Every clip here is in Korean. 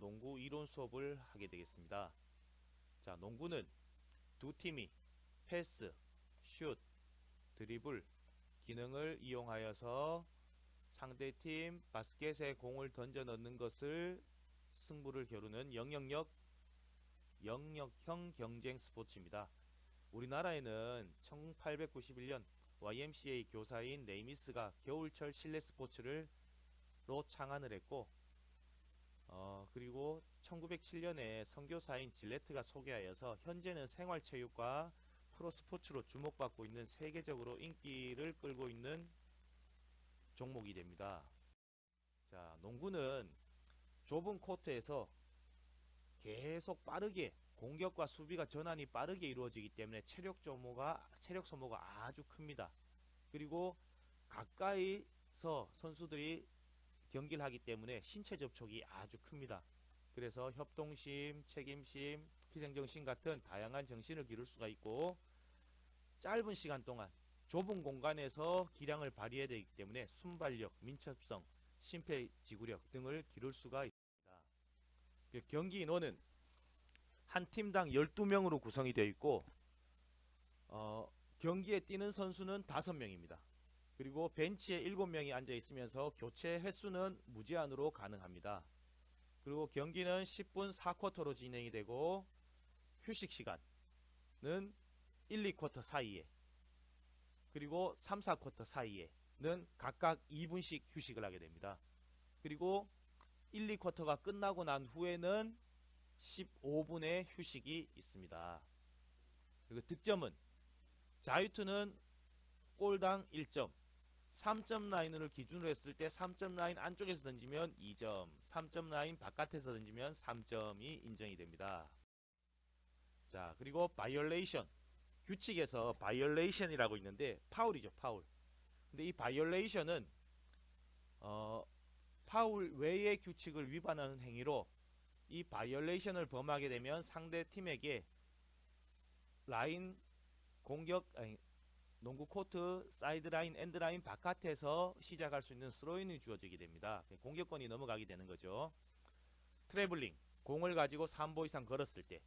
농구 이론 수업을 하게 되겠습니다. 자, 농구는 두 팀이 패스, 슛, 드리블 기능을 이용하여서 상대팀 바스켓에 공을 던져 넣는 것을 승부를 겨루는 영역형 경쟁 스포츠입니다. 우리나라에는 1891년 YMCA 교사인 네이미스가 겨울철 실내 스포츠를 창안을 했고, 그리고 1907년에 선교사인 질레트가 소개하여서 현재는 생활체육과 프로스포츠로 주목받고 있는, 세계적으로 인기를 끌고 있는 종목이 됩니다. 자, 농구는 좁은 코트에서 계속 빠르게 공격과 수비가 전환이 빠르게 이루어지기 때문에 체력 소모가 아주 큽니다. 그리고 가까이서 선수들이 경기를 하기 때문에 신체 접촉이 아주 큽니다. 그래서 협동심, 책임심, 희생정신 같은 다양한 정신을 기를 수가 있고, 짧은 시간 동안 좁은 공간에서 기량을 발휘해야 되기 때문에 순발력, 민첩성, 심폐지구력 등을 기를 수가 있습니다. 경기 인원은 한 팀당 12명으로 구성이 되어 있고, 경기에 뛰는 선수는 5명입니다. 그리고 벤치에 7명이 앉아 있으면서 교체 횟수는 무제한으로 가능합니다. 그리고 경기는 10분 4쿼터로 진행이 되고, 휴식 시간은 1, 2쿼터 사이에, 그리고 3, 4쿼터 사이에는 각각 2분씩 휴식을 하게 됩니다. 그리고 1, 2쿼터가 끝나고 난 후에는 15분의 휴식이 있습니다. 그리고 득점은 자유투는 골당 1점, 3점 라인을 기준으로 했을 때 3점 라인 안쪽에서 던지면 2점, 3점 라인 바깥에서 던지면 3점이 인정이 됩니다. 자, 그리고 바이올레이션, 규칙에서 바이올레이션이라고 있는데 파울이죠, 파울. 근데 이 바이올레이션은 파울 외의 규칙을 위반하는 행위로, 이 바이올레이션을 범하게 되면 상대 팀에게 라인 공격, 농구 코트 사이드라인, 엔드라인 바깥에서 시작할 수 있는 스로인이 주어지게 됩니다. 공격권이 넘어가게 되는 거죠. 트래블링, 공을 가지고 3보 이상 걸었을 때.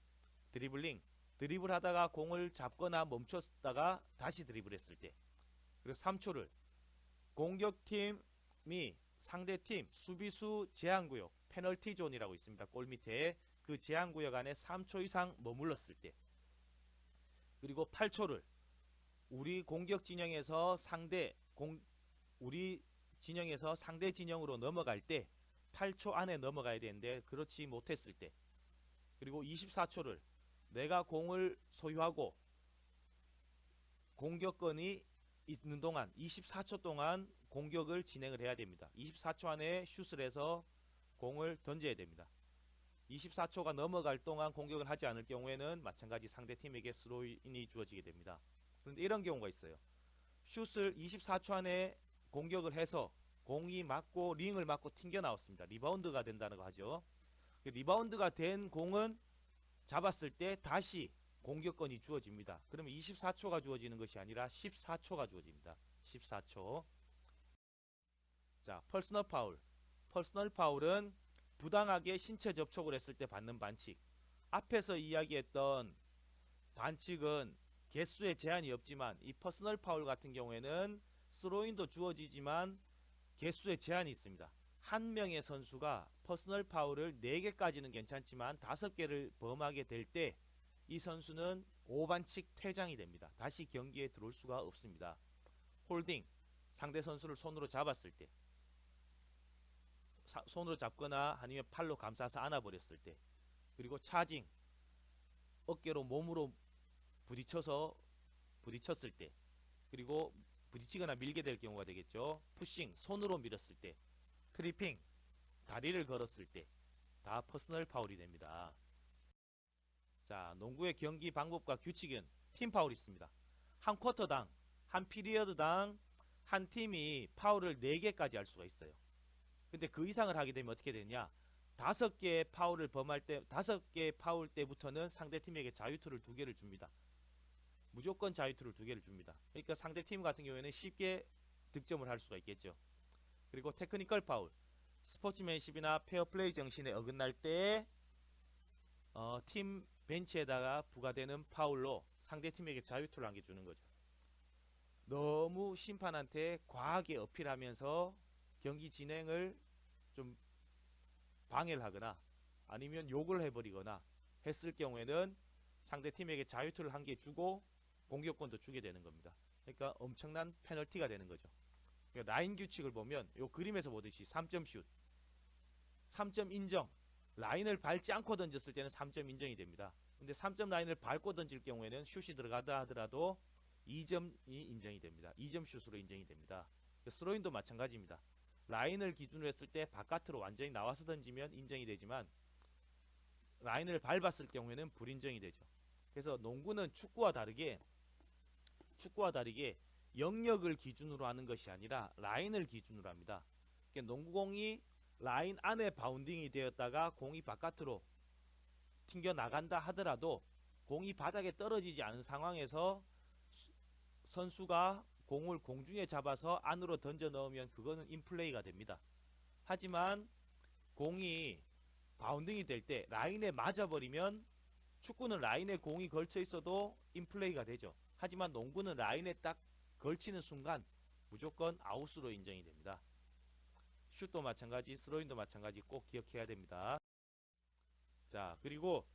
드리블링, 드리블하다가 공을 잡거나 멈췄다가 다시 드리블했을 때. 그리고 3초를 공격팀이 상대팀 수비수 제한구역, 페널티 존이라고 있습니다. 골 밑에 그 제한구역 안에 3초 이상 머물렀을 때. 그리고 8초를 우리 공격 진영에서 우리 진영에서 상대 진영으로 넘어갈 때 8초 안에 넘어가야 되는데 그렇지 못했을 때. 그리고 24초를 내가 공을 소유하고 공격권이 있는 동안 24초 동안 공격을 진행을 해야 됩니다. 24초 안에 슛을 해서 공을 던져야 됩니다. 24초가 넘어갈 동안 공격을 하지 않을 경우에는 마찬가지 상대팀에게 스로인이 주어지게 됩니다. 그런데 이런 경우가 있어요. 슛을 24초 안에 공격을 해서 공이 맞고 링을 맞고 튕겨 나왔습니다. 리바운드가 된다는 거 하죠. 리바운드가 된 공은 잡았을 때 다시 공격권이 주어집니다. 그러면 24초가 주어지는 것이 아니라 14초가 주어집니다. 14초. 자, 퍼스널 파울. 퍼스널 파울은 부당하게 신체 접촉을 했을 때 받는 반칙. 앞에서 이야기했던 반칙은 개수에 제한이 없지만, 이 퍼스널 파울 같은 경우에는 스로인도 주어지지만 개수에 제한이 있습니다. 한 명의 선수가 퍼스널 파울을 4개까지는 괜찮지만 5개를 범하게 될 때 이 선수는 5반칙 퇴장이 됩니다. 다시 경기에 들어올 수가 없습니다. 홀딩, 상대 선수를 손으로 잡았을 때, 손으로 잡거나 아니면 팔로 감싸서 안아버렸을 때, 그리고 차징, 어깨로 몸으로 부딪혔을 때, 그리고 부딪히거나 밀게 될 경우가 되겠죠. 푸싱, 손으로 밀었을 때, 트리핑, 다리를 걸었을 때 다 퍼스널 파울이 됩니다. 자, 농구의 경기 방법과 규칙은 팀 파울이 있습니다. 한 쿼터당, 한 피리어드당 한 팀이 파울을 4개까지 할 수가 있어요. 근데 그 이상을 하게 되면 어떻게 되냐? 5개의 파울을 범할 때, 5개의 파울 때부터는 상대팀에게 자유투를 2개를 줍니다. 무조건 자유투를 2개를 줍니다. 그러니까 상대팀 같은 경우에는 쉽게 득점을 할 수가 있겠죠. 그리고 테크니컬 파울, 스포츠맨십이나 페어플레이 정신에 어긋날 때 팀 벤치에다가 부과되는 파울로 상대팀에게 자유투를 안겨주는 거죠. 너무 심판한테 과하게 어필하면서 경기 진행을 좀 방해를 하거나 아니면 욕을 해버리거나 했을 경우에는 상대팀에게 자유투를 한 개 주고 공격권도 주게 되는 겁니다. 그러니까 엄청난 페널티가 되는 거죠. 그러니까 라인 규칙을 보면 요 그림에서 보듯이 3점 슛, 3점 인정, 라인을 밟지 않고 던졌을 때는 3점 인정이 됩니다. 근데 3점 라인을 밟고 던질 경우에는 슛이 들어가다 하더라도 2점이 인정이 됩니다. 2점 슛으로 인정이 됩니다. 스로인도 마찬가지입니다. 라인을 기준으로 했을 때 바깥으로 완전히 나와서 던지면 인정이 되지만 라인을 밟았을 경우에는 불인정이 되죠. 그래서 농구는 축구와 다르게 영역을 기준으로 하는 것이 아니라 라인을 기준으로 합니다. 그러니까 농구공이 라인 안에 바운딩이 되었다가 공이 바깥으로 튕겨 나간다 하더라도 공이 바닥에 떨어지지 않은 상황에서 선수가 공을 공중에 잡아서 안으로 던져 넣으면 그거는 인플레이가 됩니다. 하지만 공이 바운딩이 될 때 라인에 맞아버리면 축구는 라인에 공이 걸쳐 있어도 인플레이가 되죠. 하지만 농구는 라인에 딱 걸치는 순간 무조건 아웃으로 인정이 됩니다. 슛도 마찬가지, 스로인도 마찬가지 꼭 기억해야 됩니다. 자, 그리고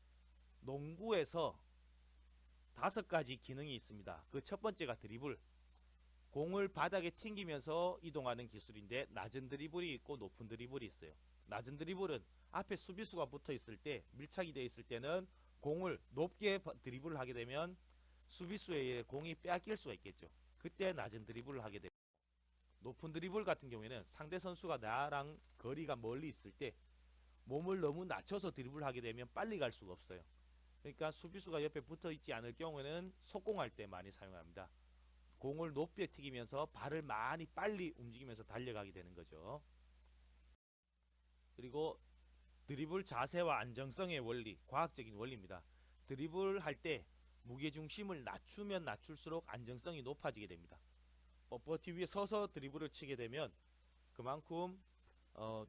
농구에서 5가지 기능이 있습니다. 그 첫 번째가 드리블. 공을 바닥에 튕기면서 이동하는 기술인데 낮은 드리블이 있고 높은 드리블이 있어요. 낮은 드리블은 앞에 수비수가 붙어 있을 때, 밀착이 되어 있을 때는 공을 높게 드리블을 하게 되면 수비수의 공이 빼앗길 수가 있겠죠. 그때 낮은 드리블을 하게 되고, 높은 드리블 같은 경우에는 상대 선수가 나랑 거리가 멀리 있을 때 몸을 너무 낮춰서 드리블을 하게 되면 빨리 갈 수가 없어요. 그러니까 수비수가 옆에 붙어 있지 않을 경우에는 속공할 때 많이 사용합니다. 공을 높게 튀기면서 발을 많이 빨리 움직이면서 달려가게 되는 거죠. 그리고 드리블 자세와 안정성의 원리, 과학적인 원리입니다. 드리블 할 때 무게중심을 낮추면 낮출수록 안정성이 높아지게 됩니다. 뻣뻣이 위에 서서 드리블을 치게 되면 그만큼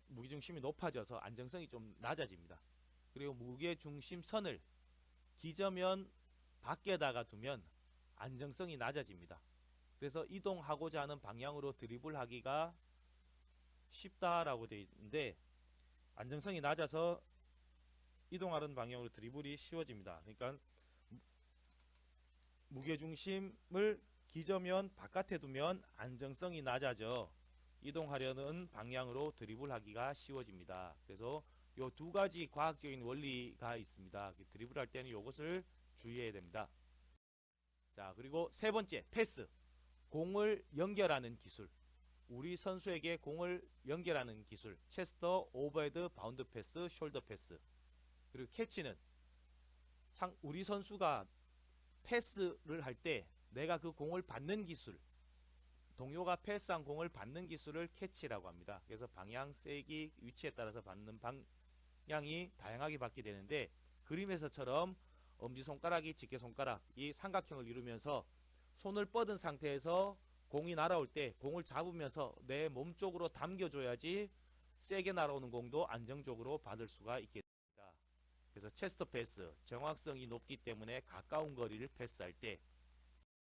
무게중심이 높아져서 안정성이 좀 낮아집니다. 그리고 무게중심 선을 기저면 밖에다가 두면 안정성이 낮아집니다. 그래서 이동하고자 하는 방향으로 드리블 하기가 쉽다라고 되어 있는데 안정성이 낮아서 이동하는 방향으로 드리블이 쉬워집니다. 그러니까 무게중심을 기저면 바깥에 두면 안정성이 낮아져 이동하려는 방향으로 드리블 하기가 쉬워집니다. 그래서 요 2가지 과학적인 원리가 있습니다. 드리블 할 때는 이것을 주의해야 됩니다. 자, 그리고 세 번째, 패스. 공을 연결하는 기술. 우리 선수에게 공을 연결하는 기술. 체스터, 오버헤드, 바운드 패스, 숄더 패스. 그리고 캐치는 우리 선수가 패스를 할 때 내가 그 공을 받는 기술, 동료가 패스한 공을 받는 기술을 캐치라고 합니다. 그래서 방향, 세기, 위치에 따라서 받는 방향이 다양하게 받게 되는데 그림에서처럼 엄지손가락이 집게손가락이 삼각형을 이루면서 손을 뻗은 상태에서 공이 날아올 때 공을 잡으면서 내 몸 쪽으로 당겨줘야지 세게 날아오는 공도 안정적으로 받을 수가 있게 됩니다. 그래서 체스터 패스, 정확성이 높기 때문에 가까운 거리를 패스할 때,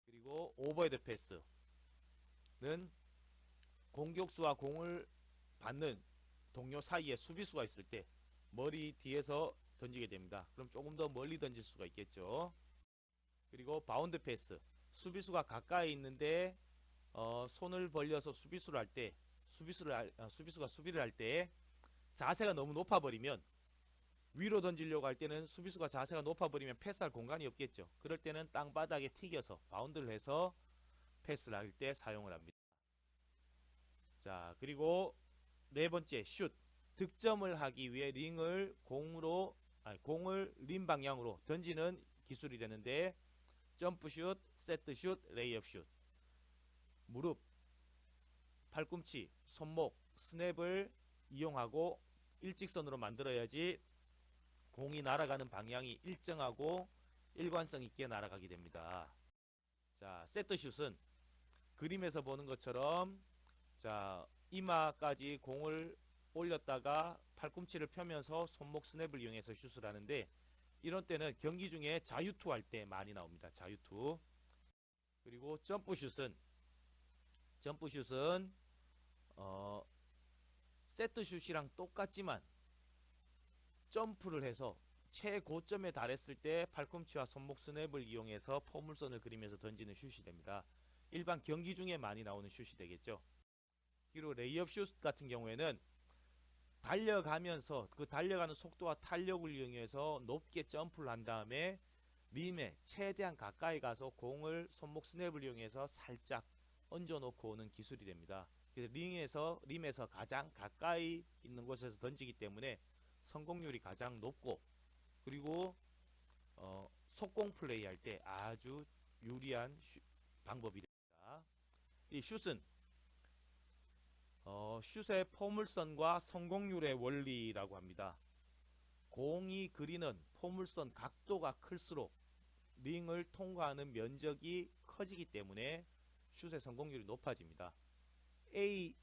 그리고 오버헤드 패스는 공격수와 공을 받는 동료 사이에 수비수가 있을 때 머리 뒤에서 던지게 됩니다. 그럼 조금 더 멀리 던질 수가 있겠죠. 그리고 바운드 패스, 수비수가 가까이 있는데 손을 벌려서 수비수를 할 때, 수비수가 수비를 할 때 자세가 너무 높아 버리면, 위로 던지려고 할 때는 수비수가 자세가 높아 버리면 패스할 공간이 없겠죠. 그럴 때는 땅바닥에 튀겨서 바운드를 해서 패스를 할 때 사용을 합니다. 자, 그리고 네 번째, 슛. 득점을 하기 위해 공을 림 방향으로 던지는 기술이 되는데 점프슛, 세트슛, 레이업슛. 무릎, 팔꿈치, 손목, 스냅을 이용하고 일직선으로 만들어야지 공이 날아가는 방향이 일정하고 일관성 있게 날아가게 됩니다. 자, 세트슛은 그림에서 보는 것처럼 자, 이마까지 공을 올렸다가 팔꿈치를 펴면서 손목 스냅을 이용해서 슛을 하는데, 이런 때는 경기 중에 자유투 할 때 많이 나옵니다. 자유투. 그리고 점프슛은 세트슛이랑 똑같지만 점프를 해서 최고점에 달했을 때 팔꿈치와 손목 스냅을 이용해서 포물선을 그리면서 던지는 슛이 됩니다. 일반 경기 중에 많이 나오는 슛이 되겠죠. 그리고 레이업 슛 같은 경우에는 달려가면서 그 달려가는 속도와 탄력을 이용해서 높게 점프를 한 다음에 림에 최대한 가까이 가서 공을 손목 스냅을 이용해서 살짝 얹어놓고 오는 기술이 됩니다. 그래서 림에서 가장 가까이 있는 곳에서 던지기 때문에 성공률이 가장 높고, 그리고 속공 플레이 할 때 아주 유리한 방법이 됩니다. 이 슛은 슛의 포물선과 성공률의 원리라고 합니다. 공이 그리는 포물선 각도가 클수록 링을 통과하는 면적이 커지기 때문에 슛의 성공률이 높아집니다. A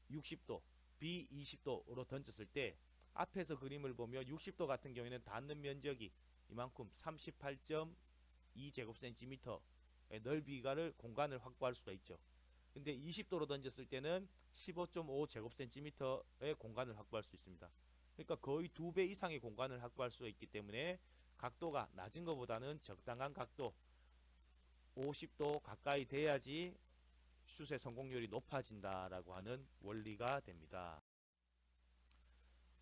60도, B 20도로 던졌을 때 앞에서 그림을 보면 60도 같은 경우에는 닿는 면적이 이만큼 38.2제곱센티미터의 넓이가를 공간을 확보할 수가 있죠. 근데 20도로 던졌을 때는 15.5제곱센티미터의 공간을 확보할 수 있습니다. 그러니까 거의 2배 이상의 공간을 확보할 수 있기 때문에 각도가 낮은 것보다는 적당한 각도 50도 가까이 돼야지 슛의 성공률이 높아진다라고 하는 원리가 됩니다.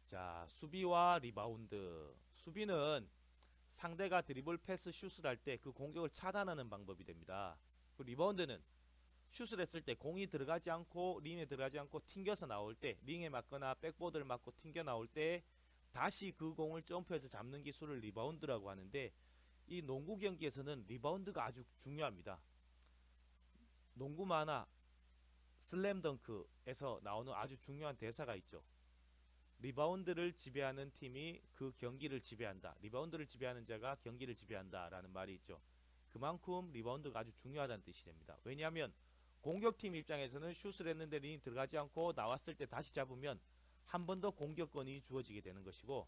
자, 수비와 리바운드. 수비는 상대가 드리블, 패스, 슛을 할 때 그 공격을 차단하는 방법이 됩니다. 그 리바운드는 슛을 했을 때 공이 들어가지 않고 링에 들어가지 않고 튕겨서 나올 때, 링에 맞거나 백보드를 맞고 튕겨 나올 때 다시 그 공을 점프해서 잡는 기술을 리바운드라고 하는데, 이 농구 경기에서는 리바운드가 아주 중요합니다. 농구 만화 슬램덩크에서 나오는 아주 중요한 대사가 있죠. 리바운드를 지배하는 팀이 그 경기를 지배한다. 리바운드를 지배하는 자가 경기를 지배한다 라는 말이 있죠. 그만큼 리바운드가 아주 중요하다는 뜻이 됩니다. 왜냐하면 공격팀 입장에서는 슛을 했는데 링이 들어가지 않고 나왔을 때 다시 잡으면 한 번 더 공격권이 주어지게 되는 것이고,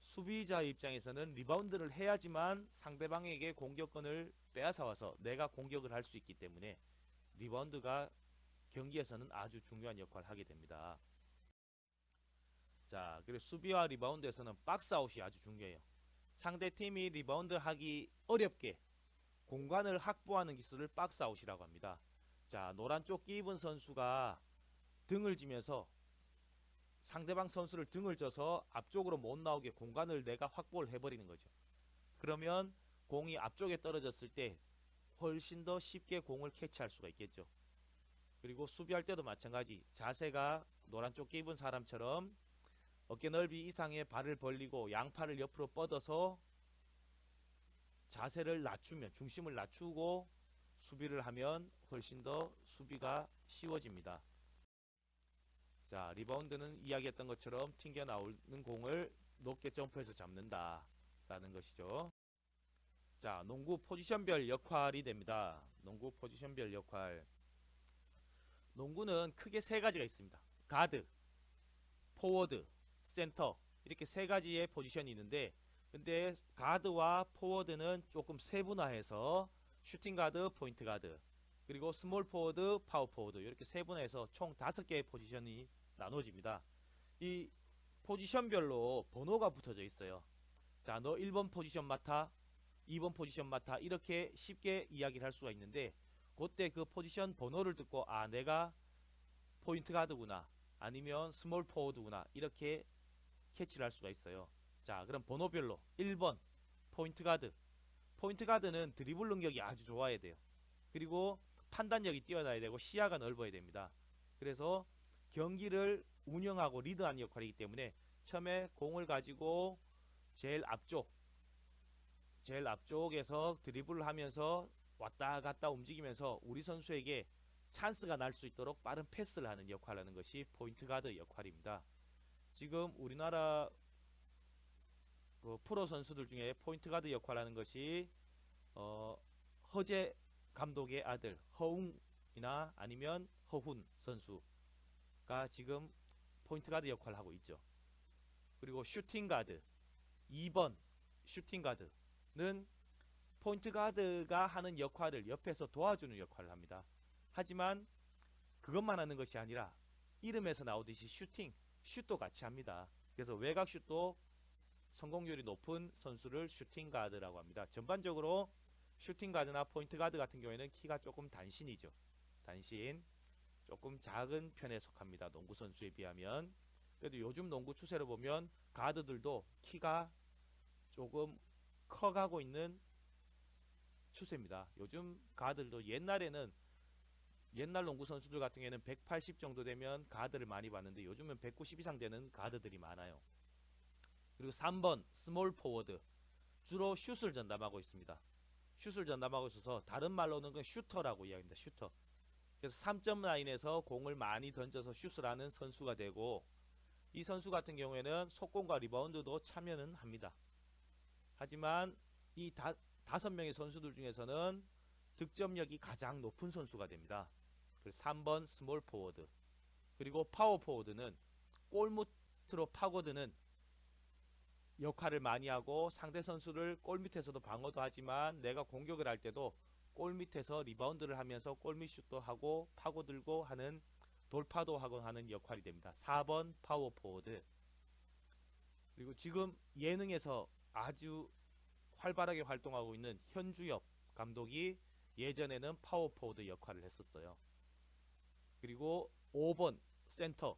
수비자 입장에서는 리바운드를 해야지만 상대방에게 공격권을 빼앗아와서 내가 공격을 할 수 있기 때문에 리바운드가 경기에서는 아주 중요한 역할을 하게 됩니다. 자, 그리고 수비와 리바운드에서는 박스아웃이 아주 중요해요. 상대팀이 리바운드 하기 어렵게 공간을 확보하는 기술을 박스아웃이라고 합니다. 자, 노란 조끼 입은 선수가 등을 지면서 상대방 선수를 등을 져서 앞쪽으로 못 나오게 공간을 내가 확보를 해버리는 거죠. 그러면 공이 앞쪽에 떨어졌을 때 훨씬 더 쉽게 공을 캐치할 수가 있겠죠. 그리고 수비할 때도 마찬가지, 자세가 노란 조끼 입은 사람처럼 어깨 넓이 이상의 발을 벌리고 양팔을 옆으로 뻗어서 자세를 낮추면, 중심을 낮추고 수비를 하면 훨씬 더 수비가 쉬워집니다. 자, 리바운드는 이야기했던 것처럼 튕겨 나오는 공을 높게 점프해서 잡는다 라는 것이죠. 자, 농구 포지션별 역할이 됩니다. 농구 포지션별 역할. 농구는 크게 세 가지가 있습니다. 가드, 포워드, 센터, 이렇게 세 가지의 포지션이 있는데, 근데 가드와 포워드는 조금 세분화해서 슈팅 가드, 포인트 가드, 그리고 스몰 포워드, 파워 포워드, 이렇게 세분화해서 총 5개의 포지션이 나눠집니다. 이 포지션별로 번호가 붙어져 있어요. 자, 너 1번 포지션 맡아, 2번 포지션 맡아, 이렇게 쉽게 이야기를 할 수가 있는데, 그때 그 포지션 번호를 듣고 아, 내가 포인트 가드구나, 아니면 스몰 포워드구나, 이렇게 캐치를 할 수가 있어요. 자, 그럼 번호별로 1번 포인트 가드. 포인트 가드는 드리블 능력이 아주 좋아야 돼요. 그리고 판단력이 뛰어나야 되고 시야가 넓어야 됩니다. 그래서 경기를 운영하고 리드하는 역할이기 때문에 처음에 공을 가지고 제일 앞쪽에서 드리블을 하면서 왔다 갔다 움직이면서 우리 선수에게 찬스가 날 수 있도록 빠른 패스를 하는 역할을 하는 것이 포인트 가드 역할입니다. 지금 우리나라 프로 선수들 중에 포인트 가드 역할을 하는 것이 허재 감독의 아들 허웅이나 아니면 허훈 선수가 지금 포인트 가드 역할을 하고 있죠. 그리고 슈팅 가드 2번 슈팅 가드는 포인트 가드가 하는 역할을 옆에서 도와주는 역할을 합니다. 하지만 그것만 하는 것이 아니라 이름에서 나오듯이 슛도 같이 합니다. 그래서 외곽 슛도 성공률이 높은 선수를 슈팅 가드라고 합니다. 전반적으로 슈팅 가드나 포인트 가드 같은 경우에는 키가 조금 단신이죠. 단신, 조금 작은 편에 속합니다. 농구 선수에 비하면. 그래도 요즘 농구 추세를 보면 가드들도 키가 조금 커가고 있는 추세입니다. 요즘 가드들도 옛날 농구 선수들 같은 경우에는 180 정도 되면 가드를 많이 봤는데 요즘은 190 이상 되는 가드들이 많아요. 그리고 3번 스몰 포워드, 주로 슛을 전담하고 있습니다. 슛을 전담하고 있어서 다른 말로는 그 슈터라고 이야기합니다. 슈터. 그래서 3점 라인에서 공을 많이 던져서 슛을 하는 선수가 되고, 이 선수 같은 경우에는 속공과 리바운드도 참여는 합니다. 하지만 이 5명의 선수들 중에서는 득점력이 가장 높은 선수가 됩니다. 그래서 3번 스몰 포워드. 그리고 파워 포워드는 골밑으로 파고드는 역할을 많이 하고 상대 선수를 골밑에서도 방어도 하지만 내가 공격을 할 때도 골밑에서 리바운드를 하면서 골밑슛도 하고 파고들고 하는, 돌파도 하고 하는 역할이 됩니다. 4번 파워 포워드. 그리고 지금 예능에서 아주 활발하게 활동하고 있는 현주엽 감독이 예전에는 파워 포워드 역할을 했었어요. 그리고 5번 센터.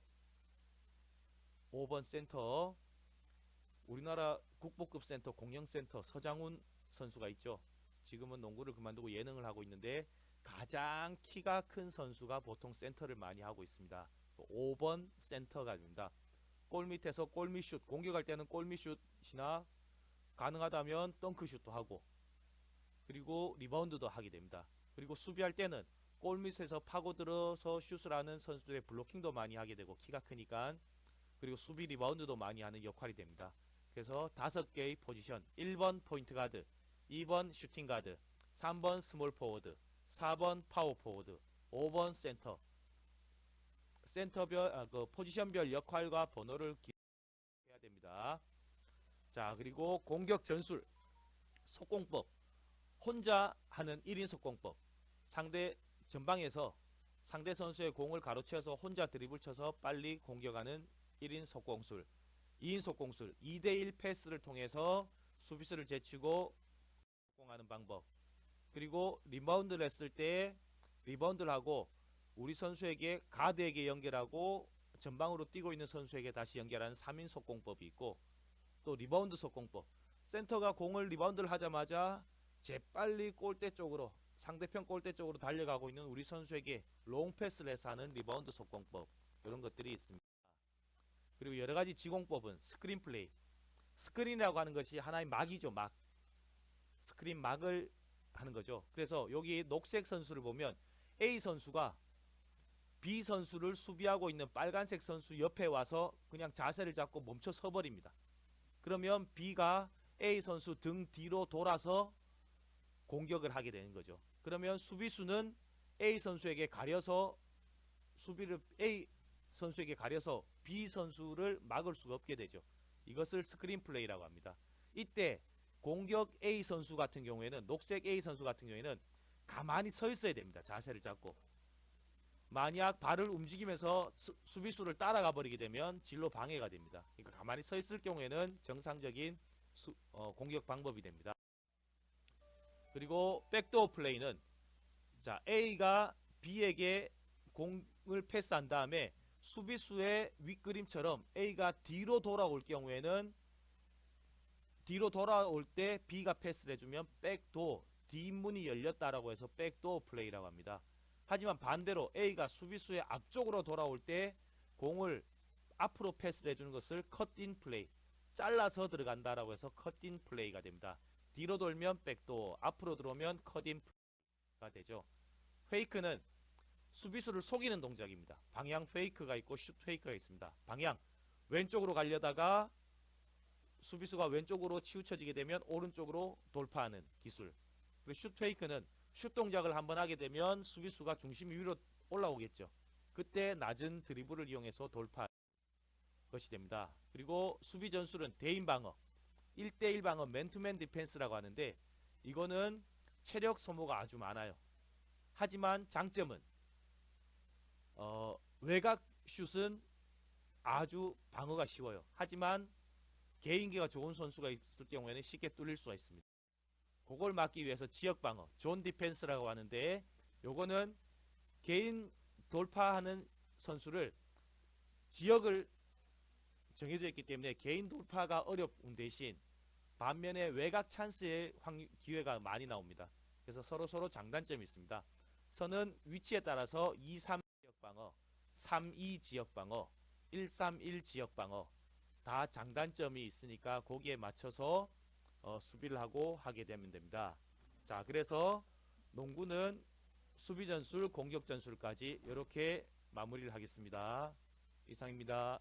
우리나라 국보급 센터, 공영센터 서장훈 선수가 있죠. 지금은 농구를 그만두고 예능을 하고 있는데 가장 키가 큰 선수가 보통 센터를 많이 하고 있습니다. 5번 센터가 됩니다. 골밑에서 골밑슛, 공격할 때는 골밑슛이나 가능하다면 덩크슛도 하고, 그리고 리바운드도 하게 됩니다. 그리고 수비할 때는 골밑에서 파고들어서 슛을 하는 선수들의 블로킹도 많이 하게 되고 키가 크니까, 그리고 수비 리바운드도 많이 하는 역할이 됩니다. 그래서 5개의 포지션, 1번 포인트 가드, 2번 슈팅 가드, 3번 스몰 포워드, 4번 파워 포워드, 5번 센터. 그 포지션별 역할과 번호를 기억해야 됩니다. 자, 그리고 공격 전술, 속공법. 혼자 하는 1인 속공법. 상대 전방에서 상대 선수의 공을 가로채서 혼자 드리블 쳐서 빨리 공격하는 1인 속공술. 2인 속공술, 2대1 패스를 통해서 수비수를 제치고 속공하는 방법. 그리고 리바운드를 했을 때 리바운드를 하고 우리 선수에게 가드에게 연결하고 전방으로 뛰고 있는 선수에게 다시 연결하는 3인 속공법이 있고, 또 리바운드 속공법. 센터가 공을 리바운드를 하자마자 재빨리 골대 쪽으로, 상대편 골대 쪽으로 달려가고 있는 우리 선수에게 롱 패스를 해서 하는 리바운드 속공법. 이런 것들이 있습니다. 그리고 여러가지 지공법은 스크린 플레이. 스크린이라고 하는 것이 하나의 막이죠. 막. 스크린 막을 하는 거죠. 그래서 여기 녹색 선수를 보면 A 선수가 B 선수를 수비하고 있는 빨간색 선수 옆에 와서 그냥 자세를 잡고 멈춰 서버립니다. 그러면 B가 A 선수 등 뒤로 돌아서 공격을 하게 되는 거죠. 그러면 수비수는 A 선수에게 가려서 수비를 A 선수에게 가려서 B 선수를 막을 수가 없게 되죠. 이것을 스크린 플레이라고 합니다. 이때 공격 A 선수 같은 경우에는, 녹색 A 선수 같은 경우에는 가만히 서 있어야 됩니다. 자세를 잡고. 만약 발을 움직이면서 수비수를 따라가 버리게 되면 진로 방해가 됩니다. 그러니까 가만히 서 있을 경우에는 정상적인 공격 방법이 됩니다. 그리고 백도어 플레이는, 자, A가 B에게 공을 패스한 다음에 수비수의 윗그림처럼 A가 뒤로 돌아올 경우에는, 뒤로 돌아올 때 B가 패스를 해주면 백도어, 뒷문이 열렸다라고 해서 백도어 플레이라고 합니다. 하지만 반대로 A가 수비수의 앞쪽으로 돌아올 때 공을 앞으로 패스를 해주는 것을 컷인 플레이, 잘라서 들어간다라고 해서 컷인 플레이가 됩니다. 뒤로 돌면 백도어, 앞으로 들어오면 컷인 플레이가 되죠. 페이크는 수비수를 속이는 동작입니다. 방향 페이크가 있고 슛 페이크가 있습니다. 방향, 왼쪽으로 가려다가 수비수가 왼쪽으로 치우쳐지게 되면 오른쪽으로 돌파하는 기술. 그리고 슛 페이크는 슛 동작을 한번 하게 되면 수비수가 중심 위로 올라오겠죠. 그때 낮은 드리블을 이용해서 돌파. 것이 됩니다. 그리고 수비 전술은 대인 방어, 1대1 방어, 맨투맨 디펜스라고 하는데 이거는 체력 소모가 아주 많아요. 하지만 장점은 외곽 슛은 아주 방어가 쉬워요. 하지만 개인기가 좋은 선수가 있을 경우에는 쉽게 뚫릴 수가 있습니다. 그걸 막기 위해서 지역 방어, 존 디펜스라고 하는데 요거는 개인 돌파하는 선수를 지역을 정해져 있기 때문에 개인 돌파가 어려운 대신 반면에 외곽 찬스의 기회가 많이 나옵니다. 그래서 서로 장단점이 있습니다. 선은 위치에 따라서 2-3 지역 방어, 3-2 지역 방어, 1-3-1 지역 방어 다 장단점이 있으니까 거기에 맞춰서 수비를 하고 하게 되면 됩니다. 자, 그래서 농구는 수비 전술, 공격 전술까지 이렇게 마무리를 하겠습니다. 이상입니다.